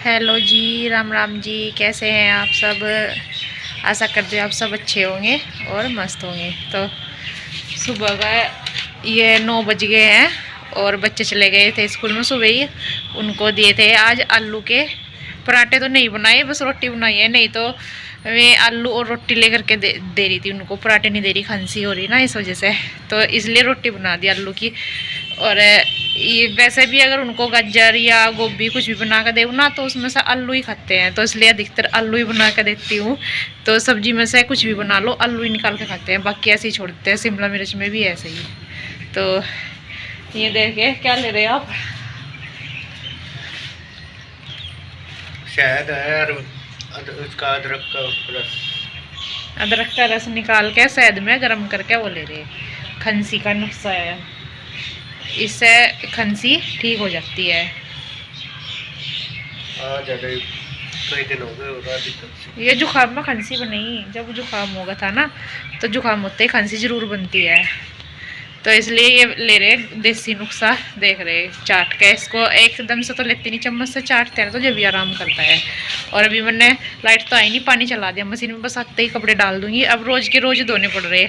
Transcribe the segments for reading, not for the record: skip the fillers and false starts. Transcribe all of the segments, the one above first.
Hello जी, राम राम जी। कैसे हैं आप सब? आशा करते हैं आप सब अच्छे होंगे और मस्त होंगे। तो सुबह का ये 9 बज गए हैं और बच्चे चले गए थे स्कूल में सुबह ही। उनको दिए थे आज आलू के पराठे। तो नहीं बनाए, बस रोटी बनाई है। नहीं तो मैं आलू और रोटी लेकर के दे रही थी उनको, पराठे नहीं दे रही, खांसी हो रही ना इस वजह से। तो इसलिए रोटी बना दी आलू की। और ये वैसे भी अगर उनको गाजर या गोभी कुछ भी बना कर दूँ ना तो उसमें से आलू ही खाते हैं, तो इसलिए अधिकतर आलू ही बना कर देती हूँ। तो सब्जी में से कुछ भी बना लो, आलू ही निकाल के खाते हैं, बाकी ऐसे ही छोड़ देते हैं। शिमला मिर्च में भी ऐसे ही। तो ये देखिए क्या ले रहे हैं आप? शहद है और उसका अदरक का रस। अदरक का रस निकाल के शहद में गर्म करके वो ले रहे हैं। खांसी का नुस्खा है, इससे खांसी ठीक हो जाती है। कई दिन हो गए होगा दिक्कत। ये जुकाम में खांसी बनी, जब जुकाम होगा था ना तो जुकाम होते ही खांसी जरूर बनती है। तो इसलिए ये ले रहे देसी नुस्खा, देख रहे चाट के इसको एकदम से तो लेते नहीं, चम्मच से चाटते हैं तो जब भी आराम करता है। और अभी मैंने लाइट तो आई नहीं, पानी चला दिया मशीन में, बस आते ही कपड़े डाल दूंगी। अब रोज के रोज धोने पड़ रहे,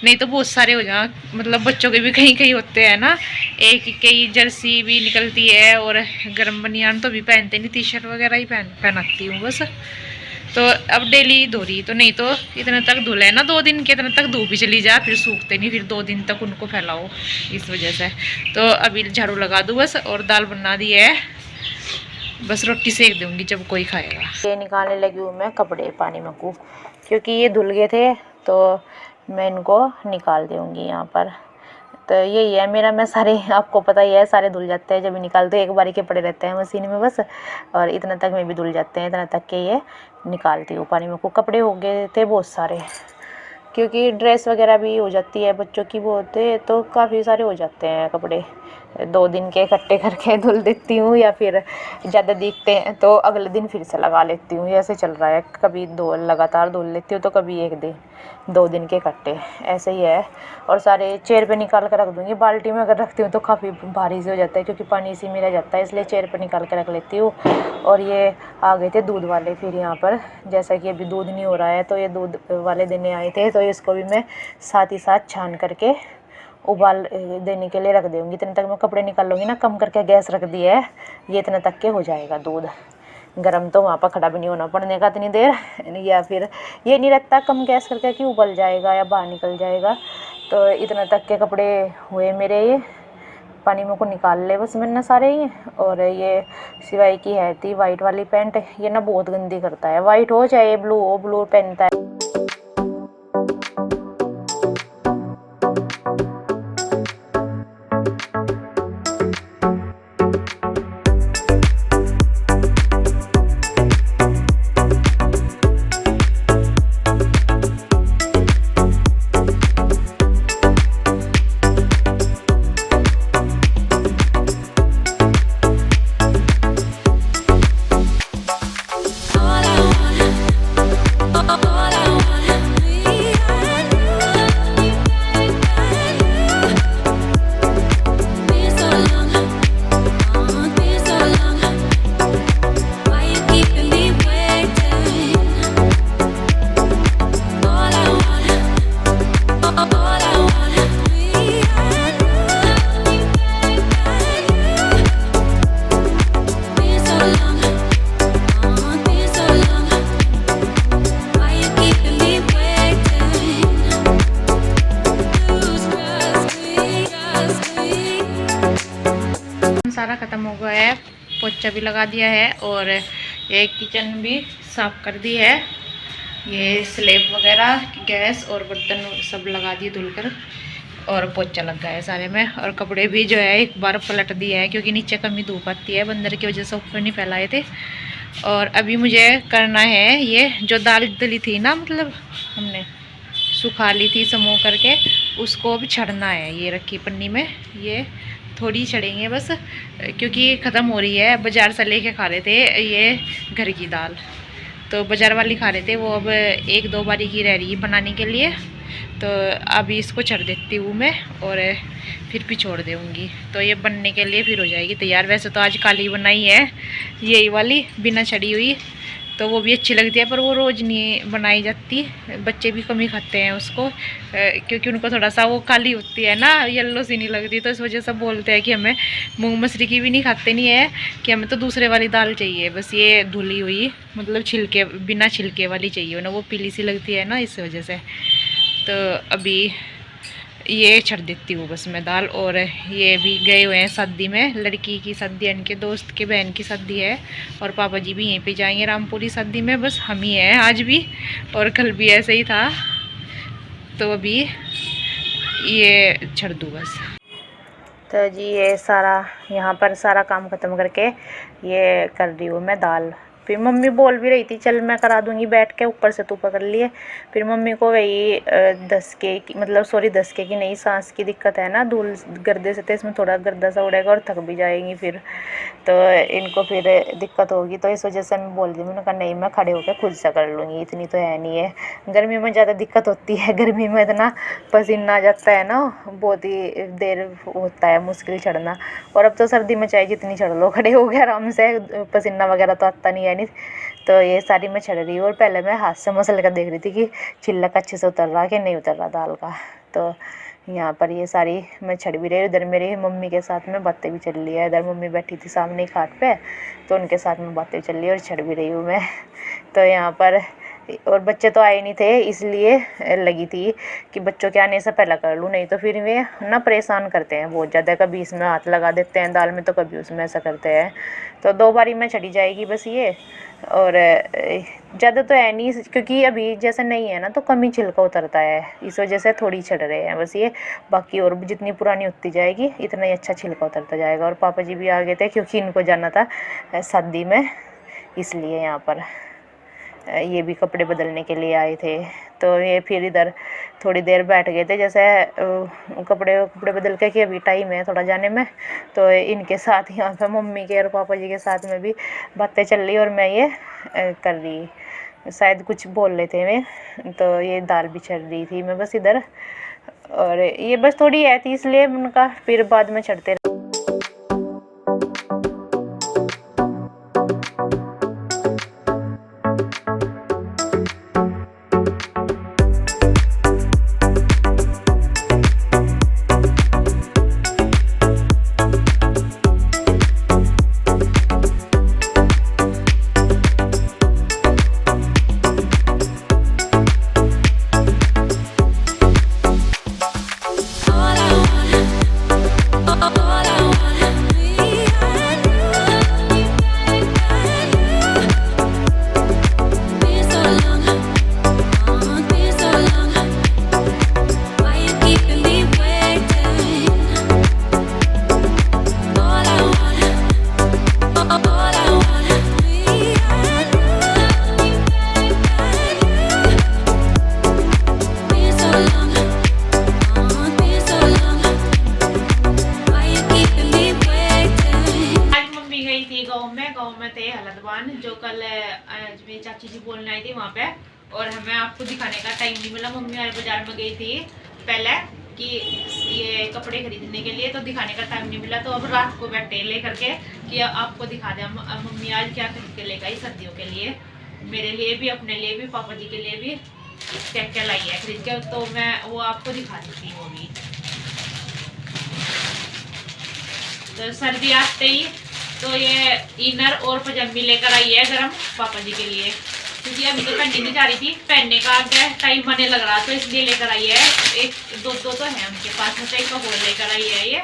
नहीं तो बहुत सारे हो जाए। मतलब बच्चों के भी कहीं कहीं होते हैं ना, एक कई जर्सी भी निकलती है और गर्म बनियान तो भी पहनते नहीं, टी शर्ट वगैरह ही पहनाती हूँ बस। तो अब डेली धो रही, तो नहीं तो इतने तक धुले ना 2 दिन के, इतने तक धूप ही चली जा, फिर सूखते नहीं, फिर 2 दिन तक उनको फैलाओ इस वजह से। तो अभी झाड़ू लगा दूँ बस, और दाल बना दी है, बस रोटी सेक दूंगी जब कोई खाएगा। ये निकालने लगी हूँ मैं कपड़े पानी में को, क्योंकि ये धुल गए थे तो मैं इनको निकाल दूँगी यहाँ पर। तो यही है मेरा, मैं सारे आपको पता ही है सारे धुल जाते हैं जब भी निकालते, एक बारी के पड़े रहते हैं मशीन में बस। और इतना तक में भी धुल जाते हैं, इतना तक के ये निकालती हूँ पानी में को। कपड़े हो गए थे बहुत सारे, क्योंकि ड्रेस वगैरह भी हो जाती है बच्चों की बहुत है, तो काफ़ी सारे हो जाते हैं कपड़े। 2 दिन के इकट्ठे करके धुल देती हूँ, या फिर ज़्यादा दिखते हैं तो अगले दिन फिर से लगा लेती हूँ। ऐसे चल रहा है, कभी 2 लगातार धुल लेती हूँ तो कभी 1 दिन, 2 दिन के इकट्ठे, ऐसे ही है। और सारे चेयर पे निकाल कर रख दूँगी। बाल्टी में अगर रखती हूँ तो काफ़ी भारी से हो जाता है, क्योंकि पानी इसी में रह जाता है, इसलिए चेयर पे निकाल कर रख लेती हूँ। और ये आ गए थे दूध वाले फिर यहाँ पर, जैसा कि अभी दूध नहीं हो रहा है तो ये दूध वाले देने आए थे, तो इसको भी मैं साथ ही साथ छान करके उबाल देने के लिए रख दूँगी। इतने तक मैं कपड़े निकाल लूँगी ना, कम करके गैस रख दी है, ये इतने तक के हो जाएगा दूध गरम। तो वहाँ पर खड़ा भी नहीं होना पड़ने का इतनी देर, या फिर ये नहीं रखता कम गैस करके कि उबल जाएगा या बाहर निकल जाएगा। तो इतने तक के कपड़े हुए मेरे, ये पानी में को निकाल ले बस मैंने सारे ही। और ये सिवाय की है थी वाइट वाली पैंट, ये ना बहुत गंदी करता है, वाइट हो चाहे ब्लू हो, ब्लू पहनता है। सारा ख़त्म हो गया है, पोछा भी लगा दिया है और ये किचन भी साफ़ कर दी है। ये स्लेब वगैरह गैस और बर्तन सब लगा दिए धुलकर, और पोछा लग गया है सारे में। और कपड़े भी जो है एक बार पलट दिए हैं, क्योंकि नीचे कमी धूप आती है, बंदर की वजह से ऊपर नहीं फैलाए थे। और अभी मुझे करना है ये जो दाल दली थी ना, मतलब हमने सुखा ली थी समो करके, उसको अब छड़ना है। ये रखी पन्नी में, ये थोड़ी छड़ेंगे बस, क्योंकि ख़त्म हो रही है। बाज़ार से लेके खा रहे थे ये घर की दाल, तो बाज़ार वाली खा रहे थे वो, अब 1-2 बारी की रह रही है बनाने के लिए। तो अभी इसको छड़ देती हूँ मैं और फिर भी छोड़ दूँगी, तो ये बनने के लिए फिर हो जाएगी तैयार। वैसे तो आज काली बनाई है यही वाली बिना छड़ी हुई, तो वो भी अच्छी लगती है, पर वो रोज़ नहीं बनाई जाती, बच्चे भी कम ही खाते हैं उसको, क्योंकि उनको थोड़ा सा वो काली होती है ना, येलो सी नहीं लगती, तो इस वजह से बोलते हैं कि हमें मूंग मसूरी की भी नहीं खाते नहीं है, कि हमें तो दूसरे वाली दाल चाहिए, बस ये धुली हुई मतलब छिलके बिना छिलके वाली चाहिए ना, वो पीली सी लगती है ना, इस वजह से। तो अभी ये छड़ देती हूँ बस मैं दाल। और ये भी गए हुए हैं शादी में, लड़की की शादी है, इनके दोस्त के बहन की शादी है, और पापा जी भी यहीं पे जाएंगे रामपुरी शादी में, बस हम ही हैं आज भी, और कल भी ऐसे ही था। तो अभी ये छड़ दूँ बस। तो जी ये सारा यहाँ पर सारा काम ख़त्म करके ये कर रही हूँ मैं दाल। फिर मम्मी बोल भी रही थी चल मैं करा दूँगी बैठ के, ऊपर से तू पकड़ लिए। फिर मम्मी को वही दसके की मतलब सॉरी दसके की नहीं, सांस की दिक्कत है ना, धूल गर्दे से, तो इसमें थोड़ा गर्दा सा उड़ेगा और थक भी जाएंगी फिर, तो इनको फिर दिक्कत होगी, तो इस वजह से मैं बोल दी, मैंने कहा नहीं मैं खड़े होकर खुद से कर लूँगी, इतनी तो है नहीं है। गर्मी में ज़्यादा दिक्कत होती है, गर्मी में इतना पसीना आ जाता है ना, बहुत ही देर होता है मुश्किल चढ़ना। और अब तो सर्दी में चाहे जितनी चढ़ लो खड़े हो गए आराम से, पसीना वगैरह तो आता नहीं है नहीं। तो ये सारी मैं चढ़ रही हूँ, और पहले मैं हाथ से मसल कर देख रही थी कि छिलक अच्छे से उतर रहा कि नहीं उतर रहा दाल का। तो यहाँ पर ये सारी मैं छड़ भी रही हूँ। इधर मेरी मम्मी के साथ में बातें भी चल रही है, इधर मम्मी बैठी थी सामने खाट पे, तो उनके साथ में बातें चल रही है और छड़ भी रही हूँ मैं। तो यहाँ पर और बच्चे तो आए नहीं थे, इसलिए लगी थी कि बच्चों के आने से पहले कर लूँ, नहीं तो फिर वे ना परेशान करते हैं बहुत ज़्यादा, कभी इसमें हाथ लगा देते हैं दाल में तो कभी उसमें ऐसा करते हैं। तो 2 बारी में चढ़ी जाएगी बस ये, और ज़्यादा तो है नहीं, क्योंकि अभी जैसा नहीं है ना तो कम ही छिलका उतरता है, इस वजह से थोड़ी चढ़ रहे हैं बस ये। बाकी और जितनी पुरानी होती जाएगी इतना ही अच्छा छिलका उतरता जाएगा। और पापा जी भी आ गए थे क्योंकि इनको जाना था शादी में, इसलिए यहाँ पर ये भी कपड़े बदलने के लिए आए थे। तो ये फिर इधर थोड़ी देर बैठ गए थे, जैसे कपड़े बदल के कि अभी टाइम है थोड़ा जाने में, तो इनके साथ यहाँ पे मम्मी के और पापा जी के साथ में भी बातें चल रही और मैं ये कर रही, शायद कुछ बोल रहे थे मैं, तो ये दाल भी चल रही थी मैं बस इधर, और ये बस थोड़ी है थी इसलिए उनका फिर बाद में चढ़ते। जो कल मेरी चाची जी बोलने आई थी वहाँ पे, और हमें आपको दिखाने का टाइम नहीं मिला। मम्मी वाले बाजार में गई थी पहले कि ये कपड़े खरीदने के लिए, तो दिखाने का टाइम नहीं मिला, तो अब रात को बैठे ले करके कि आपको दिखा दें मम्मी आज क्या खरीद के लेकर आई सर्दियों के लिए, मेरे लिए भी, अपने लिए भी, पापा जी के लिए भी क्या क्या लाई है खरीद के, तो मैं वो आपको दिखा देती हूँ अभी। तो सर्दी आते ही तो ये इनर और पजामी लेकर आई है गरम पापा जी के लिए, क्योंकि अभी तो पहनने नहीं जा रही थी, पहनने का टाइम आने लग रहा तो इसलिए लेकर आई है। एक दो तो है उनके पास में, एक और लेकर आई है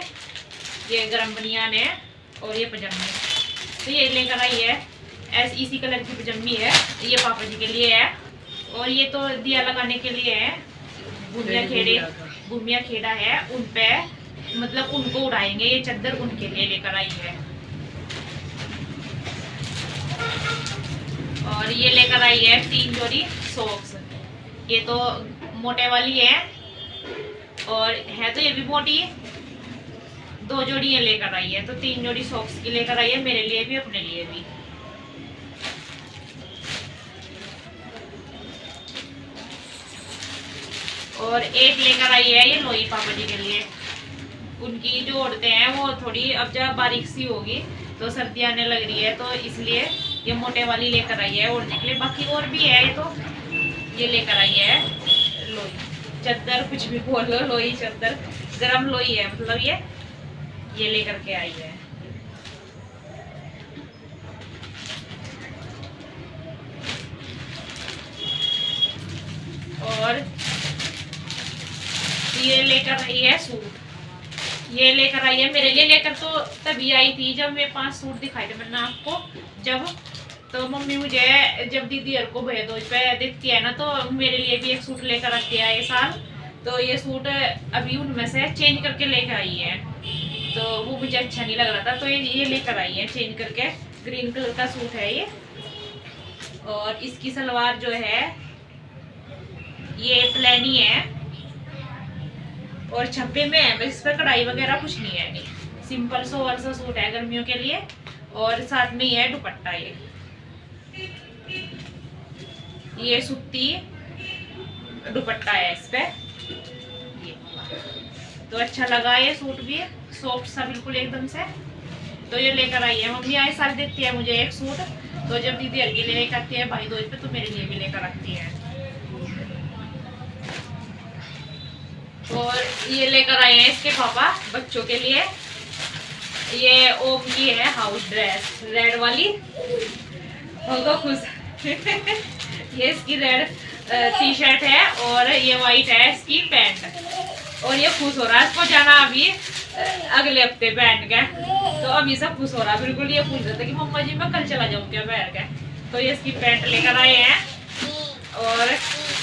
ये गरम बनियान है और ये पजामी, तो ये लेकर आई है इसी कलर की पजामी है, ये पापा जी के लिए है। और ये तो दिया लगाने के लिए है, भूमिया खेड़ा है उन पे, मतलब उनको उड़ाएंगे, ये चादर उनके लिए लेकर आई है। और ये लेकर आई है 3 जोड़ी सॉक्स, ये तो मोटे वाली है और है तो ये भी मोटी, 2 जोड़ी ये लेकर आई है, तो 3 जोड़ी सॉक्स की लेकर आई है, मेरे लिए भी अपने लिए भी। और एक लेकर आई है ये लोई पापा जी के लिए। उनकी जो औरतें हैं वो थोड़ी अब जब बारीक सी होगी तो सर्दी आने लग रही है, तो इसलिए ये मोटे वाली लेकर आई है ओढ़ने के लिए। बाकी और भी है, ये तो ये लेकर आई है लोई चद्दर, कुछ भी बोल लो, लोई चद्दर, गरम लोई है मतलब ये लेकर के आई है। और ये लेकर आई है सूट, ये लेकर आई है मेरे लिए। लेकर तो तभी आई थी जब मैं 5 सूट दिखाए थे मैंने आपको, जब तो मम्मी मुझे जब दीदी को भेदोज पे देती है ना, तो मेरे लिए भी एक सूट लेकर आती है ये साल। तो ये सूट अभी उनमें से चेंज करके लेकर आई है, तो वो मुझे अच्छा नहीं लग रहा था, तो ये लेकर आई है चेंज करके। ग्रीन कलर का सूट है ये, और इसकी सलवार जो है ये प्लेन ही है और छब्बे में है, बस इस पर कढ़ाई वगैरह कुछ नहीं है, नहीं सिंपल सोवर सा सूट है गर्मियों के लिए। और साथ में ही है दुपट्टा, ये सूती दुपट्टा है इस पे। ये तो अच्छा लगा, ये सूट भी सॉफ्ट सा बिल्कुल एकदम से। तो ये लेकर आई है मम्मी, आए साल देती है मुझे एक सूट, तो जब दीदी के लिए लेकर आती है भाई दूज पे तो मेरे लिए भी लेकर आती है। और ये लेकर आए हैं इसके पापा बच्चों के लिए, ये ओम की है हाउस ड्रेस रेड वाली, होगा खुश। ये इसकी रेड टी शर्ट है और ये वाइट है इसकी पैंट, और ये खुश हो रहा है इसको जाना अभी अगले हफ्ते पहन के। तो अभी सब खुश हो रहा है बिल्कुल, ये पूछ रहा था कि मम्मा जी मैं कल चला जाऊँ क्या पहन के। तो ये इसकी पैंट लेकर आए हैं। और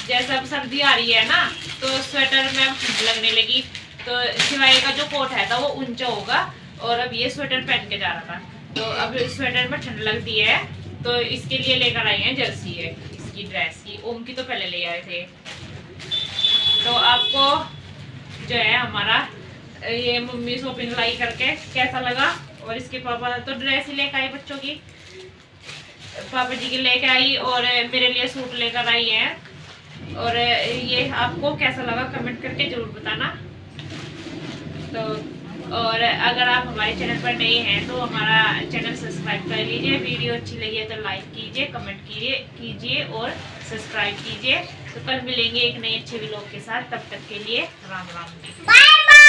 जैसे अब सर्दी आ रही है ना, तो स्वेटर में ठंड लगने लगी, तो सिवाय का जो कोट है था वो ऊंचा होगा, और अब ये स्वेटर पहन के जा रहा था, तो अब स्वेटर में ठंड लगती है, तो इसके लिए लेकर आए हैं जर्सी है इसकी ड्रेस की। ओम की तो पहले ले आए थे। तो आपको जो है हमारा ये मम्मी शॉपिंग लाई करके कैसा लगा। और इसके पापा तो ड्रेस ही लेकर आए बच्चों की, पापा जी की लेकर आई, और मेरे लिए सूट लेकर आई है। और ये आपको कैसा लगा कमेंट करके जरूर बताना। तो और अगर आप हमारे चैनल पर नए हैं तो हमारा चैनल सब्सक्राइब कर लीजिए, वीडियो अच्छी लगी है तो लाइक कीजिए, कमेंट कीजिए और सब्सक्राइब कीजिए। तो कल मिलेंगे एक नए अच्छे व्लॉग के साथ, तब तक के लिए राम राम जी, बाय बाय।